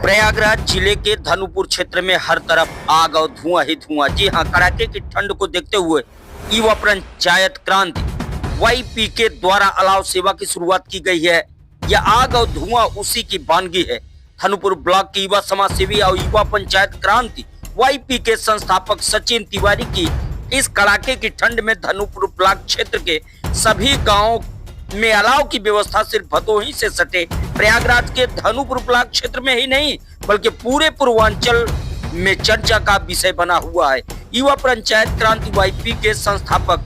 प्रयागराज जिले के धनुपुर क्षेत्र में हर तरफ आग और धुआं ही धुआं। जी हां, कड़ाके की ठंड को देखते हुए युवा पंचायत क्रांति YPK द्वारा अलाव सेवा की शुरुआत की गई है। यह आग और धुआं उसी की वानगी है। धनुपुर ब्लॉक के युवा समाज सेवी और युवा पंचायत क्रांति YPK संस्थापक सचिन तिवारी की इस कड़ाके की ठंड में धनुपुर ब्लॉक क्षेत्र के सभी गाँव में अलाव की व्यवस्था सिर्फ भदोही से सटे प्रयागराज के धनुपुर ब्लॉक क्षेत्र में ही नहीं बल्कि पूरे पूर्वांचल में चर्चा का विषय बना हुआ है। युवा पंचायत क्रांति YPK संस्थापक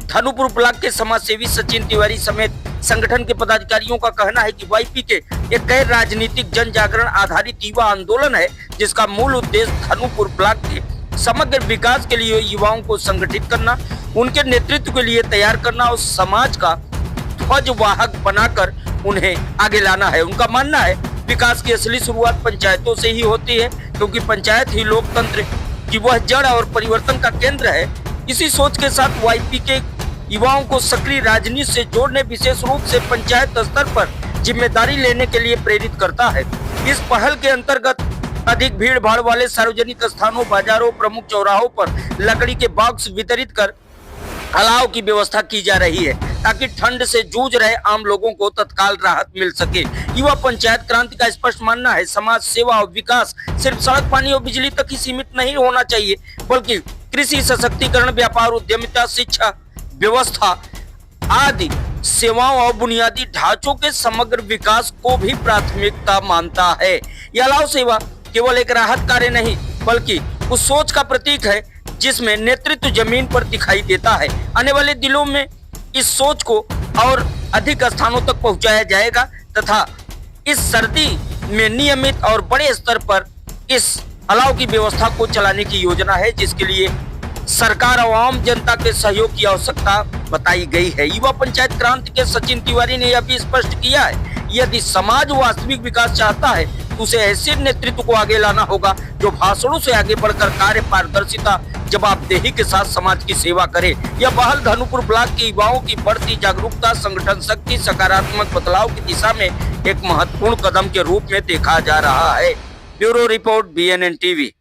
धनुपुर ब्लॉक के समाज सेवी सचिन तिवारी समेत संगठन के पदाधिकारियों का कहना है कि YPK एक गैर राजनीतिक जन जागरण आधारित युवा आंदोलन है, जिसका मूल उद्देश्य धनुपुर ब्लॉक के समग्र विकास के लिए युवाओं को संगठित करना, उनके नेतृत्व के लिए तैयार करना और समाज का ध्वजवाहक बनाकर उन्हें आगे लाना है। उनका मानना है विकास की असली शुरुआत पंचायतों से ही होती है, क्योंकि पंचायत ही लोकतंत्र की वह जड़ और परिवर्तन का केंद्र है। इसी सोच के साथ YPK युवाओं को सक्रिय राजनीति से जोड़ने, विशेष रूप से पंचायत स्तर पर जिम्मेदारी लेने के लिए प्रेरित करता है। इस पहल के अंतर्गत अधिक भीड़ भाड़ वाले सार्वजनिक स्थानों, बाजारों, प्रमुख चौराहों पर लकड़ी के बॉक्स वितरित कर अलाव की व्यवस्था की जा रही है, ताकि ठंड से जूझ रहे आम लोगों को तत्काल राहत मिल सके। युवा पंचायत क्रांति का स्पष्ट मानना है समाज सेवा और विकास सिर्फ सड़क, पानी और बिजली तक ही सीमित नहीं होना चाहिए, बल्कि कृषि, सशक्तिकरण, व्यापार, उद्यमिता, शिक्षा, व्यवस्था आदि सेवाओं और बुनियादी ढांचों के समग्र विकास को भी प्राथमिकता मानता है। यह अलाव सेवा केवल एक राहत कार्य नहीं बल्कि उस सोच का प्रतीक है जिसमें नेतृत्व जमीन पर दिखाई देता है। आने वाले दिनों में इस सोच को और अधिक स्थानों तक पहुंचाया जाएगा तथा इस सर्दी में नियमित और बड़े स्तर पर इस अलाव की व्यवस्था को चलाने की योजना है, जिसके लिए सरकार और आम जनता के सहयोग की आवश्यकता बताई गई है। युवा पंचायत क्रांति के सचिन तिवारी ने यह भी स्पष्ट किया है, यदि समाज वास्तविक विकास चाहता है तो उसे ऐसे नेतृत्व को आगे लाना होगा जो भाषणों से आगे बढ़कर कार्य, पारदर्शिता, जवाबदेही के साथ समाज की सेवा करे। यह पहल धनुपुर ब्लॉक के युवाओं की बढ़ती जागरूकता, संगठन शक्ति, सकारात्मक बदलाव की दिशा में एक महत्वपूर्ण कदम के रूप में देखा जा रहा है। Bureau report BNN TV।